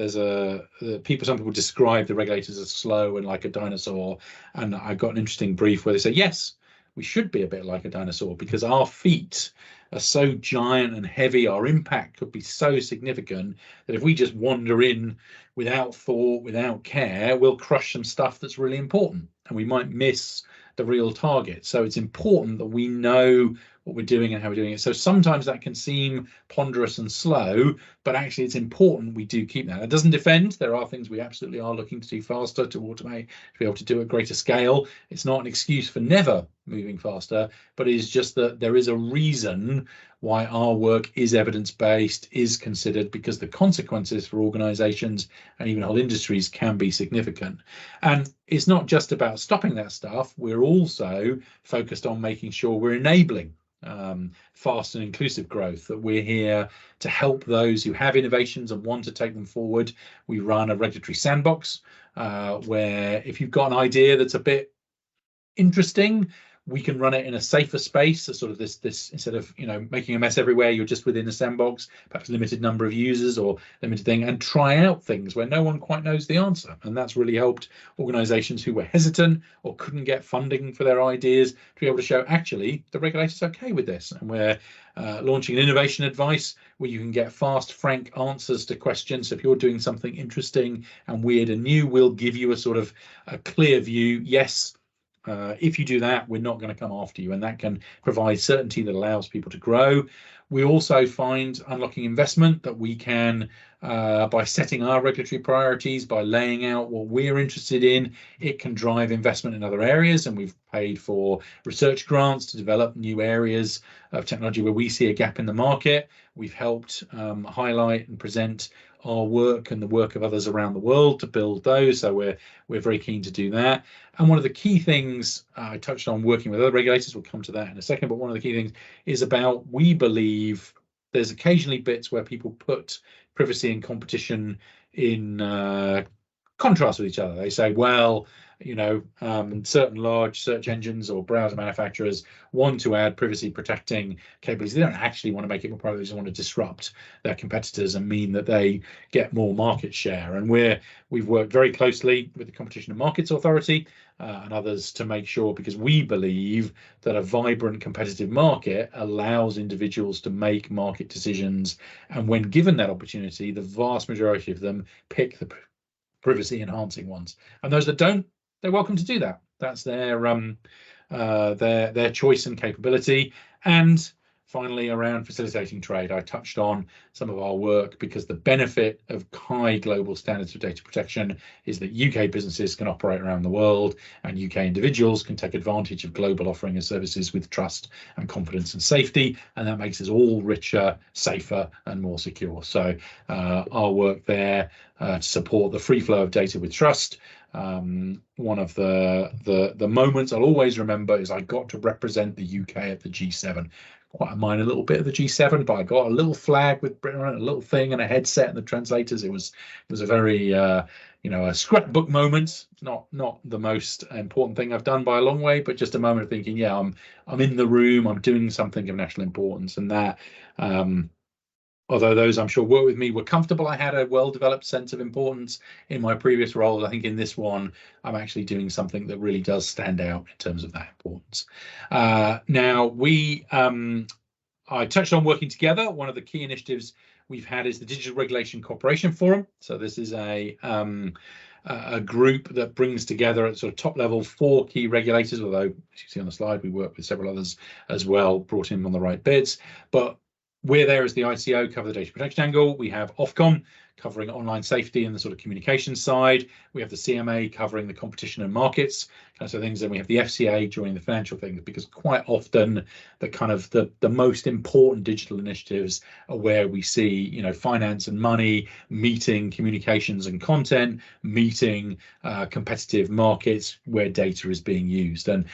people describe the regulators as slow and like a dinosaur, and I got an interesting brief where they say, yes, we should be a bit like a dinosaur because our feet are so giant and heavy, our impact could be so significant that if we just wander in without thought, without care, we'll crush some stuff that's really important and we might miss the real target. So it's important that we know what we're doing and how we're doing it. So sometimes that can seem ponderous and slow, but actually it's important we do keep that. It doesn't defend. There are things we absolutely are looking to do faster, to automate, to be able to do at greater scale. It's not an excuse for never moving faster, but it is just that there is a reason why our work is evidence-based, is considered, because the consequences for organizations and even whole industries can be significant. And it's not just about stopping that stuff. We're also focused on making sure we're enabling fast and inclusive growth, that we're here to help those who have innovations and want to take them forward. We run a regulatory sandbox where if you've got an idea that's a bit interesting, we can run it in a safer space. So sort of this instead of making a mess everywhere, you're just within a sandbox, perhaps limited number of users or limited thing, and try out things where no one quite knows the answer. And that's really helped organizations who were hesitant or couldn't get funding for their ideas to be able to show actually the regulator's okay with this. And we're launching an innovation advice where you can get fast, frank answers to questions. So if you're doing something interesting and weird and new, we'll give you a sort of a clear view. Yes, if you do that, we're not going to come after you, and that can provide certainty that allows people to grow. We also find unlocking investment that we can, by setting our regulatory priorities, by laying out what we're interested in, it can drive investment in other areas. And we've paid for research grants to develop new areas of technology where we see a gap in the market. We've helped highlight and present our work and the work of others around the world to build those. So we're very keen to do that. And one of the key things I touched on working with other regulators, we'll come to that in a second, but one of the key things is about, we believe there's occasionally bits where people put privacy and competition in contrast with each other. They say, well, certain large search engines or browser manufacturers want to add privacy protecting capabilities. They don't actually want to make it more private. They just want to disrupt their competitors and mean that they get more market share. And we've worked very closely with the Competition and Markets Authority and others to make sure, because we believe that a vibrant competitive market allows individuals to make market decisions. And when given that opportunity, the vast majority of them pick the privacy enhancing ones. And those that don't, they're welcome to do that. That's their choice and capability. And finally, around facilitating trade, I touched on some of our work, because the benefit of high global standards of data protection is that UK businesses can operate around the world and UK individuals can take advantage of global offering of services with trust and confidence and safety, and that makes us all richer, safer and more secure. So our work there to support the free flow of data with trust. One of the moments I'll always remember is I got to represent the UK at the G7. Quite a minor little bit of the G7, but I got a little flag with Britain on it, a little thing and a headset and the translators. It was a very a scrapbook moment. Not the most important thing I've done by a long way, but just a moment of thinking, yeah, I'm in the room, I'm doing something of national importance. And that although those I'm sure work with me were comfortable, I had a well-developed sense of importance in my previous roles. I think in this one, I'm actually doing something that really does stand out in terms of that importance. Now, I touched on working together. One of the key initiatives we've had is the Digital Regulation Cooperation Forum. So this is a group that brings together at sort of top level 4 key regulators, although as you see on the slide, we work with several others as well, brought in on the right bits. But we're there as the ICO, cover the data protection angle. We have Ofcom covering online safety and the sort of communication side. We have the CMA covering the competition and markets kind of things, and we have the FCA joining the financial things, because quite often the kind of the most important digital initiatives are where we see, you know, finance and money meeting communications and content, meeting competitive markets where data is being used. And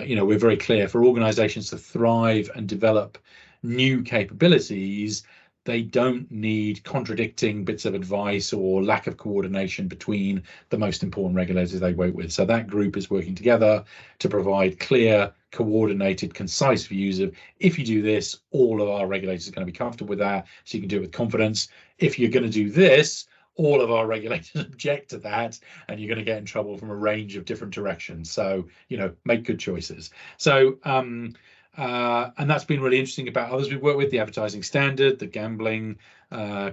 you know, we're very clear, for organizations to thrive and develop new capabilities, they don't need contradicting bits of advice or lack of coordination between the most important regulators they work with. So that group is working together to provide clear, coordinated, concise views of, if you do this, all of our regulators are going to be comfortable with that, so you can do it with confidence. If you're going to do this, all of our regulators object to that, and you're going to get in trouble from a range of different directions. So, you know, make good choices. So, and that's been really interesting about others we've worked with, the Advertising Standard, the Gambling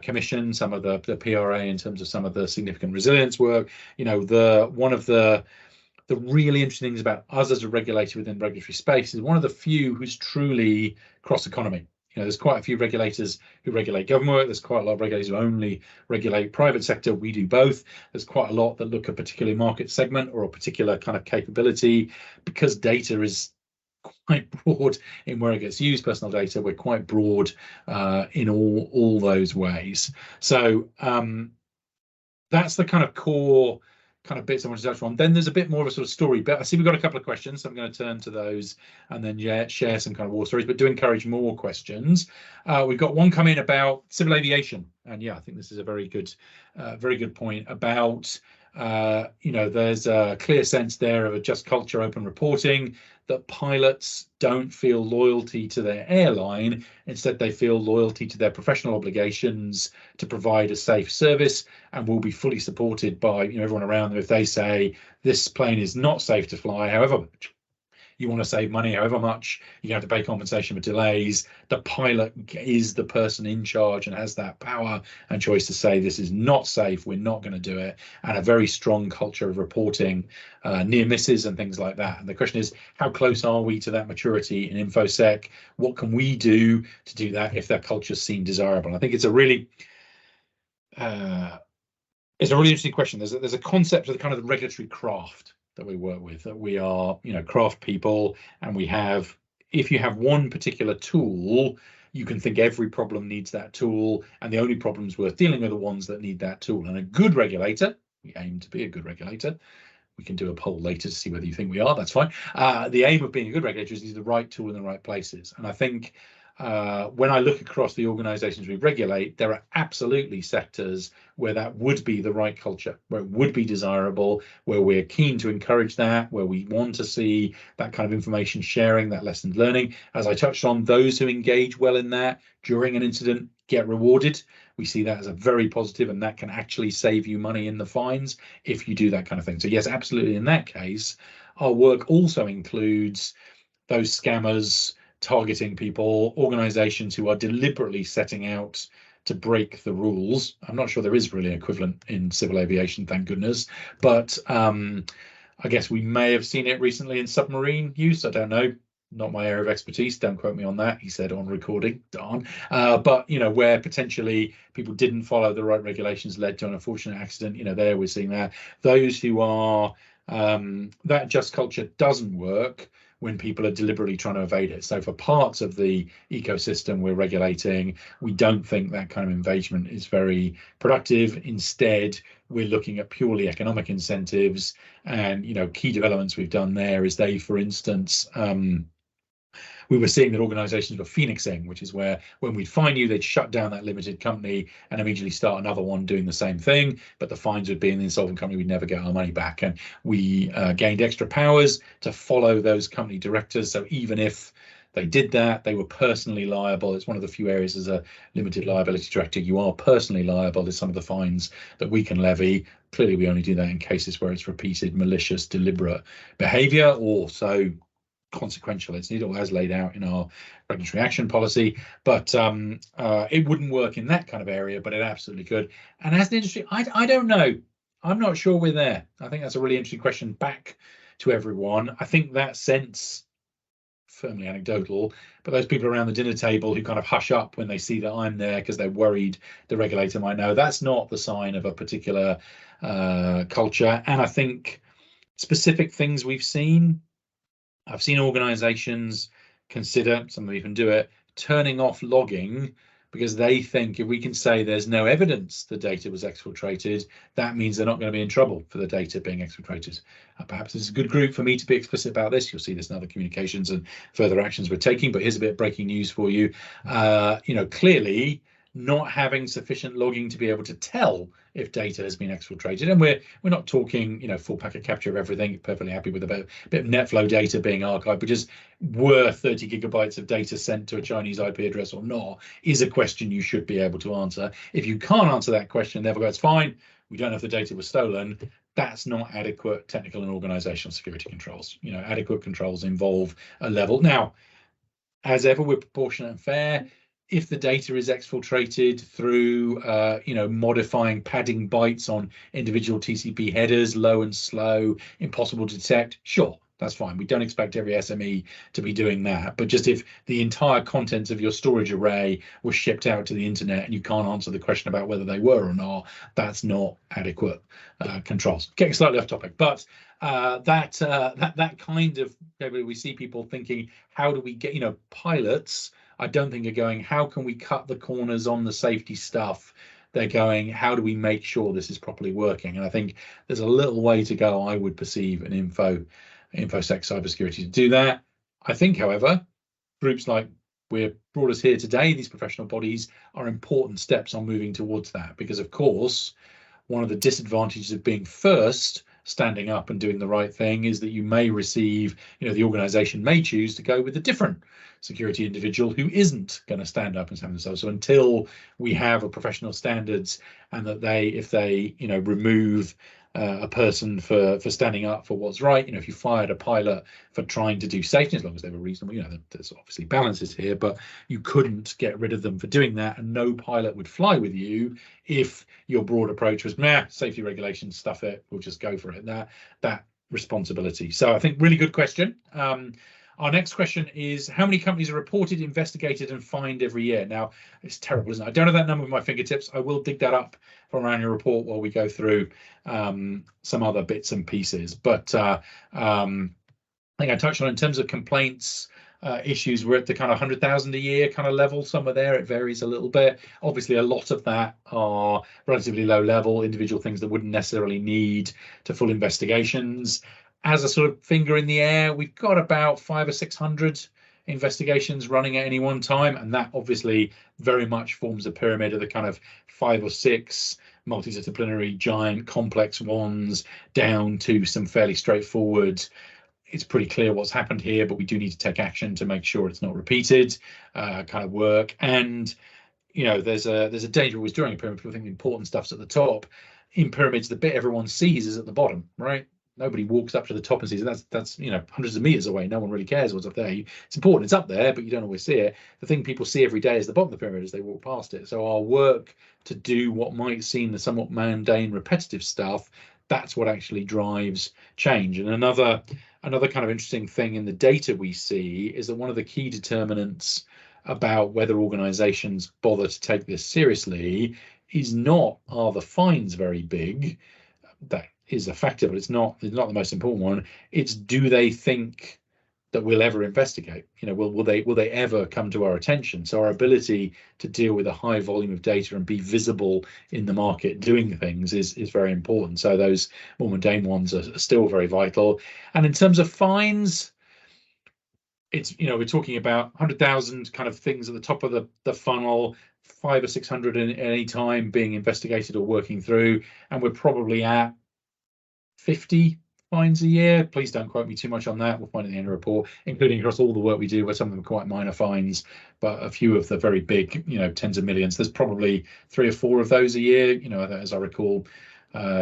Commission, some of the PRA in terms of some of the significant resilience work. You know, one of the really interesting things about us as a regulator within regulatory space is one of the few who's truly cross-economy. You know, there's quite a few regulators who regulate government work. There's quite a lot of regulators who only regulate private sector. We do both. There's quite a lot that look at a particular market segment or a particular kind of capability, because data is quite broad in where it gets used. Personal data, we're quite broad in all those ways. So that's the kind of core kind of bits I want to touch on. Then there's a bit more of a sort of story, but I see we've got a couple of questions, so I'm going to turn to those and then share some kind of war stories, but do encourage more questions. We've got one coming about civil aviation, and yeah, I think this is a very good point about you know, there's a clear sense there of a just culture, open reporting, that pilots don't feel loyalty to their airline. Instead, they feel loyalty to their professional obligations to provide a safe service, and will be fully supported by, you know, everyone around them. If they say this plane is not safe to fly, however much you want to save money, however much you have to pay compensation for delays, the pilot is the person in charge and has that power and choice to say this is not safe, we're not going to do it, and a very strong culture of reporting near misses and things like that. And the question is, how close are we to that maturity in InfoSec? What can we do to do that if that culture is seen desirable? I think it's a really interesting question. There's a concept of the kind of the regulatory craft that we work with, that we are, you know, craft people, and we have, if you have one particular tool, you can think every problem needs that tool, and the only problems worth dealing with are the ones that need that tool. And a good regulator, we aim to be a good regulator, we can do a poll later to see whether you think we are, that's fine. The aim of being a good regulator is to use the right tool in the right places. And I think when I look across the organizations we regulate, there are absolutely sectors where that would be the right culture, where it would be desirable, where we're keen to encourage that, where we want to see that kind of information sharing, that lessons learning. As I touched on, those who engage well in that during an incident get rewarded. We see that as a very positive, and that can actually save you money in the fines if you do that kind of thing. So yes, absolutely, in that case, our work also includes those scammers, targeting people, organizations who are deliberately setting out to break the rules. I'm not sure there is really an equivalent in civil aviation, thank goodness, but I guess we may have seen it recently in submarine use. I don't know, not my area of expertise, don't quote me on that, he said on recording, darn. But, you know, where potentially people didn't follow the right regulations, led to an unfortunate accident, you know, there we're seeing that. Those who are, that just culture doesn't work when people are deliberately trying to evade it. So for parts of the ecosystem we're regulating, we don't think that kind of engagement is very productive. Instead, we're looking at purely economic incentives. And, you know, key developments we've done there is they, for instance, we were seeing that organizations were phoenixing, which is where when we'd fine you, they'd shut down that limited company and immediately start another one doing the same thing. But the fines would be in the insolvent company, we'd never get our money back. And we gained extra powers to follow those company directors. So even if they did that, they were personally liable. It's one of the few areas as a limited liability director, you are personally liable to some of the fines that we can levy. Clearly, we only do that in cases where it's repeated, malicious, deliberate behavior, or so consequential. It's not as laid out in our regulatory action policy, but it wouldn't work in that kind of area, but it absolutely could. And as an industry, I don't know. I'm not sure we're there. I think that's a really interesting question back to everyone. I think that sense firmly anecdotal, but those people around the dinner table who kind of hush up when they see that I'm there because they're worried the regulator might know, that's not the sign of a particular culture. And I think specific things I've seen organizations consider, some of them even do it, turning off logging because they think if we can say there's no evidence the data was exfiltrated, that means they're not going to be in trouble for the data being exfiltrated. Perhaps this is a good group for me to be explicit about this. You'll see this in other communications and further actions we're taking, but here's a bit of breaking news for you. Clearly not having sufficient logging to be able to tell if data has been exfiltrated, and we're not talking full packet capture of everything. Perfectly happy with a bit of NetFlow data being archived, which is worth 30 gigabytes of data sent to a Chinese IP address or not, is a question you should be able to answer. If you can't answer that question, therefore it's fine, we don't know if the data was stolen, that's not adequate technical and organizational security controls. Adequate controls involve a level. Now, as ever, we're proportionate and fair. If the data is exfiltrated through, modifying padding bytes on individual TCP headers, low and slow, impossible to detect, sure, that's fine. We don't expect every SME to be doing that. But just if the entire contents of your storage array was shipped out to the internet and you can't answer the question about whether they were or not, that's not adequate controls. Getting slightly off topic, but that kind of, we see people thinking, how do we get, pilots, I don't think are going, how can we cut the corners on the safety stuff? They're going, how do we make sure this is properly working? And I think there's a little way to go, I would perceive, an InfoSec cybersecurity to do that. I think, however, groups like we're brought us here today, these professional bodies, are important steps on moving towards that, because of course, one of the disadvantages of being first, standing up and doing the right thing, is that you may receive, the organization may choose to go with a different security individual who isn't going to stand up and stand themselves. So until we have a professional standards, and that if they remove a person for standing up for what's right, if you fired a pilot for trying to do safety, as long as they were reasonable, there's obviously balances here, but you couldn't get rid of them for doing that, and no pilot would fly with you if your broad approach was, safety regulations, stuff it, we'll just go for it. That responsibility. So I think really good question. Our next question is, how many companies are reported, investigated and fined every year? Now, it's terrible, isn't it? I don't have that number with my fingertips. I will dig that up from our annual report while we go through some other bits and pieces. But I think I touched on, in terms of complaints, issues, we're at the kind of 100,000 a year kind of level, somewhere there. It varies a little bit. Obviously, a lot of that are relatively low level, individual things that wouldn't necessarily need to full investigations. As a sort of finger in the air, we've got about 500 or 600 investigations running at any one time, and that obviously very much forms a pyramid of the kind of 5 or 6 multidisciplinary, giant, complex ones, down to some fairly straightforward, it's pretty clear what's happened here, but we do need to take action to make sure it's not repeated, kind of work. And there's a danger always during a pyramid. People think the important stuff's at the top. In pyramids, the bit everyone sees is at the bottom, right? Nobody walks up to the top and sees it. That's hundreds of meters away. No one really cares what's up there. It's important, it's up there, but you don't always see it. The thing people see every day is the bottom of the pyramid as they walk past it. So our work to do what might seem the somewhat mundane, repetitive stuff, that's what actually drives change. And another kind of interesting thing in the data we see is that one of the key determinants about whether organizations bother to take this seriously is not, are the fines very big? That is a factor, but it's not the most important one. It's, do they think that we'll ever investigate? Will they ever come to our attention? So our ability to deal with a high volume of data and be visible in the market doing things is very important. So those more mundane ones are still very vital. And in terms of fines, it's we're talking about 100,000 kind of things at the top of the funnel, 500 or 600 at any time being investigated or working through, and we're probably at 50 fines a year. Please don't quote me too much on that. We'll find it in the end of the report, including across all the work we do, where some of them are quite minor fines, but a few of the very big, tens of millions. There's probably 3 or 4 of those a year. As I recall,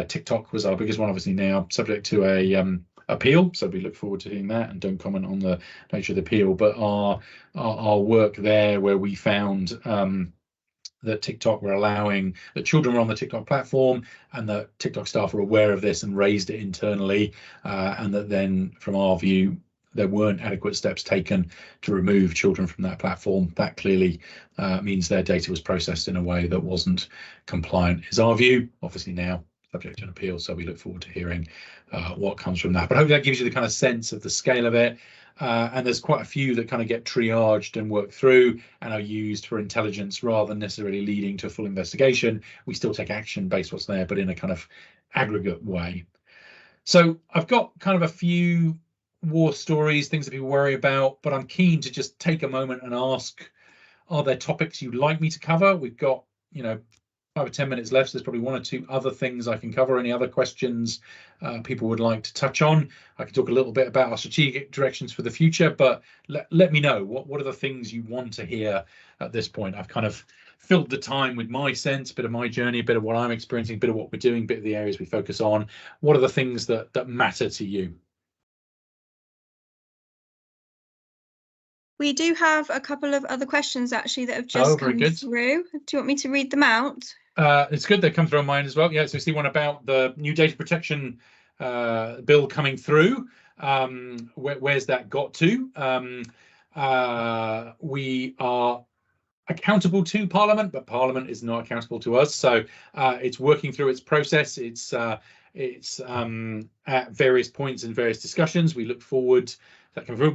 TikTok was our biggest one, obviously now subject to a appeal. So we look forward to doing that, and don't comment on the nature of the appeal. But our work there, where we found that TikTok were allowing that children were on the TikTok platform, and that TikTok staff were aware of this and raised it internally, and that then, from our view, there weren't adequate steps taken to remove children from that platform. That clearly means their data was processed in a way that wasn't compliant, is our view. Obviously now subject to an appeal, so we look forward to hearing what comes from that. But hopefully that gives you the kind of sense of the scale of it. And there's quite a few that kind of get triaged and worked through and are used for intelligence rather than necessarily leading to a full investigation. We still take action based on what's there, but in a kind of aggregate way. So I've got kind of a few war stories, things that people worry about, but I'm keen to just take a moment and ask, are there topics you'd like me to cover? We've got, 5 or 10 minutes left, so there's probably 1 or 2 other things I can cover. Any other questions people would like to touch on? I can talk a little bit about our strategic directions for the future, but let me know what are the things you want to hear at this point. I've kind of filled the time with my sense, a bit of my journey, a bit of what I'm experiencing, a bit of what we're doing, a bit of the areas we focus on. What are the things that matter to you? We do have a couple of other questions actually that have just come through. Do you want me to read them out? It's good they come through on mine as well. Yeah, so we see one about the new data protection bill coming through. Where's that got to? We are accountable to Parliament, but Parliament is not accountable to us. So it's working through its process. It's at various points in various discussions. We look forward.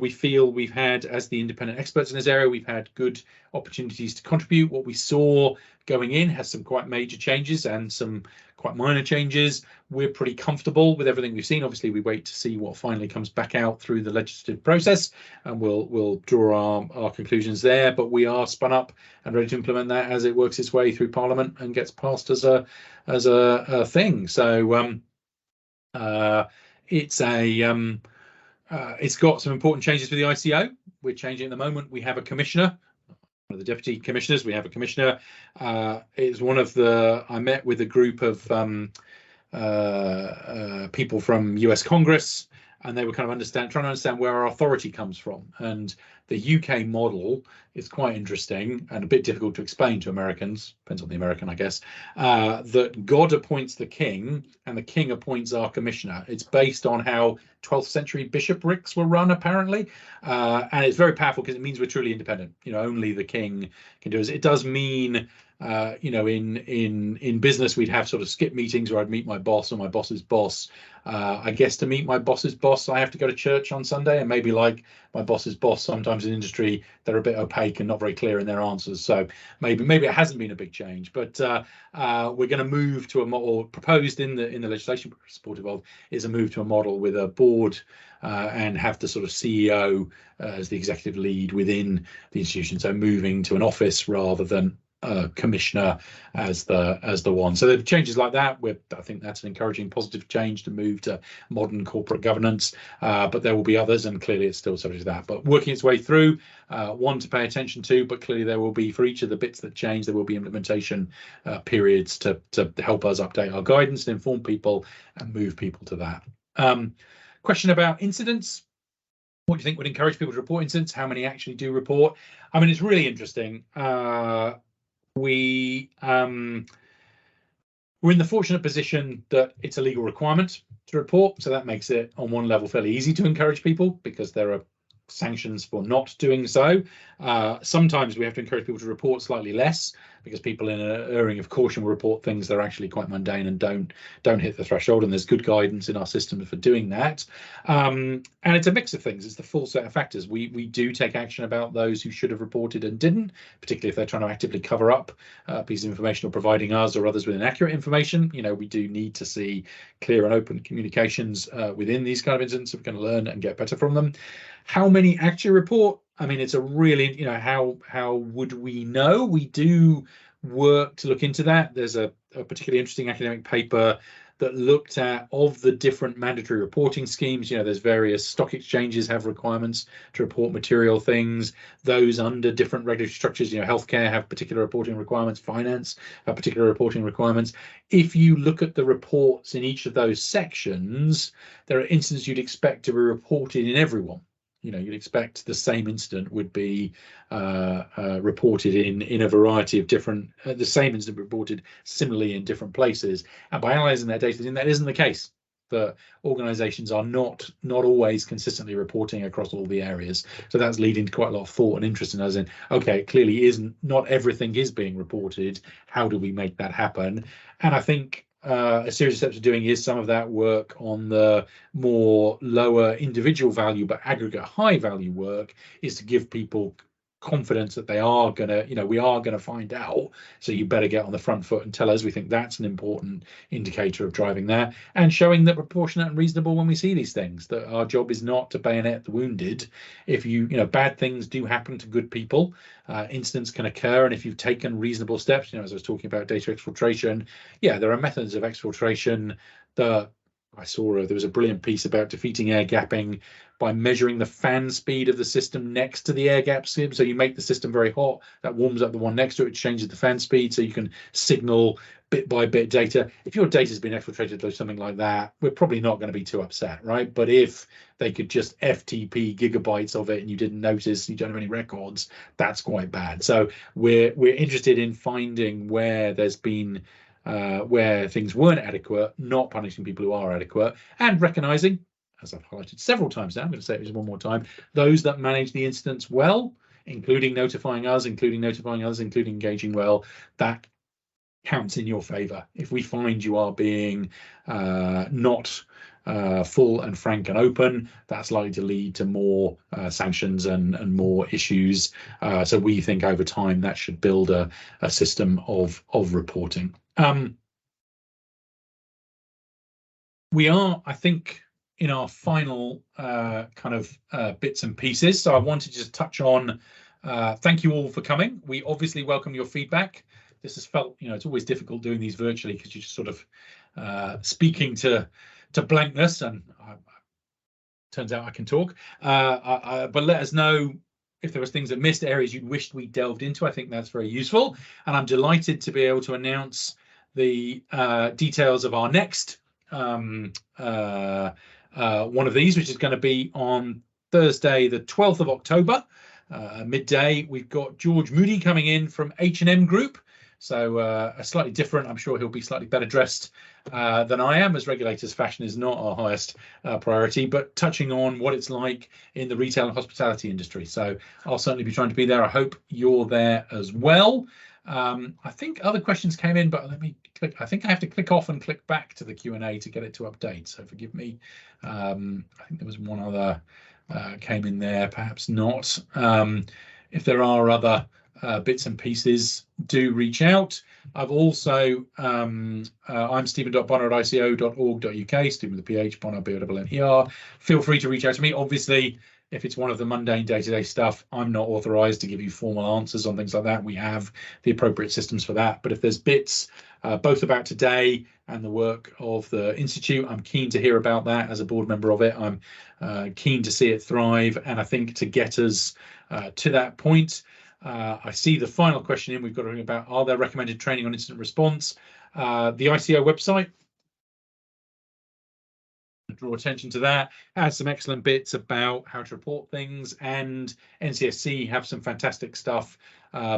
We feel we've had, as the independent experts in this area, we've had good opportunities to contribute. What we saw going in has some quite major changes and some quite minor changes. We're pretty comfortable with everything we've seen. Obviously, we wait to see what finally comes back out through the legislative process, and we'll draw our conclusions there. But we are spun up and ready to implement that as it works its way through Parliament and gets passed as a thing. So it's got some important changes for the ICO. We're changing at the moment. We have a commissioner, one of the deputy commissioners. We have a commissioner. It's one of I met with a group of people from US Congress, and they were kind of trying to understand where our authority comes from. And the UK model is quite interesting and a bit difficult to explain to Americans, depends on the American, I guess, that God appoints the king and the king appoints our commissioner. It's based on how 12th century bishoprics were run, apparently. And it's very powerful because it means we're truly independent. Only the king can do it. It does mean in business, we'd have sort of skip meetings where I'd meet my boss or my boss's boss. I guess to meet my boss's boss, I have to go to church on Sunday, and maybe like my boss's boss, sometimes in industry, they're a bit opaque and not very clear in their answers. So maybe it hasn't been a big change, but we're going to move to a model proposed in the legislation we're supportive of, is a move to a model with a board and have the sort of CEO as the executive lead within the institution. So moving to an office rather than commissioner as the one. So there are changes like that. I think that's an encouraging, positive change to move to modern corporate governance. But there will be others, and clearly it's still subject to that. But working its way through, one to pay attention to. But clearly there will be, for each of the bits that change, there will be implementation periods to help us update our guidance and inform people and move people to that. Question about incidents. What do you think would encourage people to report incidents? How many actually do report? I mean, it's really interesting. We're in the fortunate position that it's a legal requirement to report, so that makes it on one level fairly easy to encourage people because there are sanctions for not doing so. Sometimes we have to encourage people to report slightly less because people in an erring of caution will report things that are actually quite mundane and don't hit the threshold, and there's good guidance in our system for doing that. And it's a mix of things. It's the full set of factors. We do take action about those who should have reported and didn't, particularly if they're trying to actively cover up a piece of information or providing us or others with inaccurate information. We do need to see clear and open communications within these kind of incidents if we're going to learn and get better from them. How many actually report? I mean, it's a really, how would we know? We do work to look into that. There's a particularly interesting academic paper that looked at, of the different mandatory reporting schemes, there's various stock exchanges have requirements to report material things. Those under different regulatory structures, healthcare have particular reporting requirements, finance have particular reporting requirements. If you look at the reports in each of those sections, there are instances you'd expect to be reported in everyone. You'd expect the same incident would be reported in a variety of different, the same incident reported similarly in different places. And by analysing that data, that isn't the case. that organizations are not always consistently reporting across all the areas. So that's leading to quite a lot of thought and interest in us in, okay, it clearly isn't, not everything is being reported. How do we make that happen? And I think a series of steps we're doing is some of that work on the more lower individual value but aggregate high value work is to give people confidence that they are gonna, we are gonna find out. So you better get on the front foot and tell us. We think that's an important indicator of driving there, and showing that proportionate and reasonable when we see these things, that our job is not to bayonet the wounded. If bad things do happen to good people, incidents can occur, and if you've taken reasonable steps, as I was talking about data exfiltration, there are methods of exfiltration that I saw there was a brilliant piece about defeating air gapping by measuring the fan speed of the system next to the air gap sim. So you make the system very hot, that warms up the one next to it, changes the fan speed, so you can signal bit by bit data. If your data's been exfiltrated or something like that, we're probably not going to be too upset, right? But if they could just FTP gigabytes of it and you didn't notice, you don't have any records, that's quite bad. So we're interested in finding where there's been where things weren't adequate, not punishing people who are adequate, and recognizing, as I've highlighted several times now, I'm going to say it just one more time, those that manage the incidents well, including notifying us, including notifying others, including engaging well, that counts in your favor. If we find you are being not full and frank and open, that's likely to lead to more sanctions and more issues. So we think over time that should build a system of reporting. We are, I think, in our final kind of bits and pieces. So I wanted to just touch on, thank you all for coming. We obviously welcome your feedback. This has felt, it's always difficult doing these virtually because you're just sort of speaking to blankness, and turns out I can talk. But let us know if there was things that missed, areas you wished we delved into. I think that's very useful. And I'm delighted to be able to announce the details of our next one of these, which is going to be on Thursday, the 12th of October, midday. We've got George Moody coming in from H&M Group. So a slightly different, I'm sure he'll be slightly better dressed than I am, as regulators fashion is not our highest priority, but touching on what it's like in the retail and hospitality industry. So I'll certainly be trying to be there. I hope you're there as well. I think other questions came in, but let me click. I think I have to click off and click back to the Q&A to get it to update. So forgive me. I think there was one other came in there, perhaps not. If there are other bits and pieces, do reach out. I've also, I'm stephen.bonner@ico.org.uk, Stephen with a PH, Bonner, B-O-N-N-E-R. Feel free to reach out to me. Obviously, if it's one of the mundane day-to-day stuff, I'm not authorized to give you formal answers on things like that. We have the appropriate systems for that. But if there's bits, both about today and the work of the Institute, I'm keen to hear about that as a board member of it. I'm keen to see it thrive. And I think to get us to that point, I see the final question in. We've got to ring about, are there recommended training on incident response? The ICO website, draw attention to that, has some excellent bits about how to report things, and NCSC have some fantastic stuff,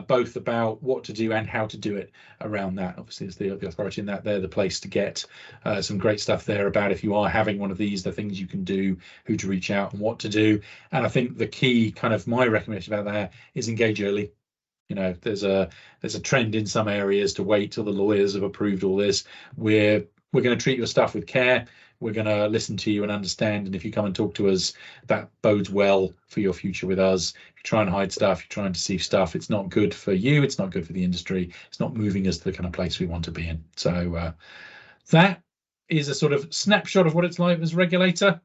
both about what to do and how to do it around that. Obviously, as the authority in that, they're the place to get some great stuff there about if you are having one of these, the things you can do, who to reach out and what to do. And I think the key kind of my recommendation about that is engage early. There's a trend in some areas to wait till the lawyers have approved all this. We're going to treat your stuff with care. We're going to listen to you and understand. And if you come and talk to us, that bodes well for your future with us. If you try and hide stuff, you're trying to deceive stuff, it's not good for you. It's not good for the industry. It's not moving us to the kind of place we want to be in. So that is a sort of snapshot of what it's like as regulator.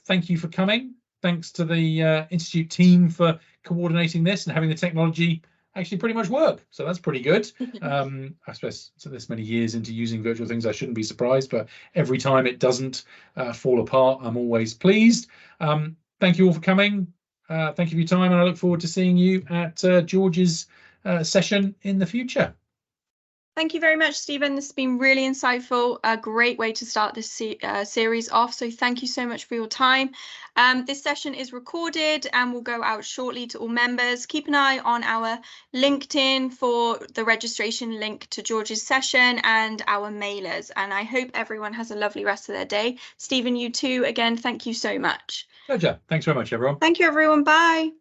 Thank you for coming. Thanks to the Institute team for coordinating this and having the technology actually pretty much work. So that's pretty good. I suppose so this many years into using virtual things, I shouldn't be surprised, but every time it doesn't fall apart, I'm always pleased. Thank you all for coming. Thank you for your time, and I look forward to seeing you at George's session in the future. Thank you very much, Stephen. This has been really insightful, a great way to start this series off. So thank you so much for your time. This session is recorded and will go out shortly to all members. Keep an eye on our LinkedIn for the registration link to George's session and our mailers. And I hope everyone has a lovely rest of their day. Stephen, you too. Again, thank you so much. Pleasure. Thanks very much, everyone. Thank you, everyone. Bye.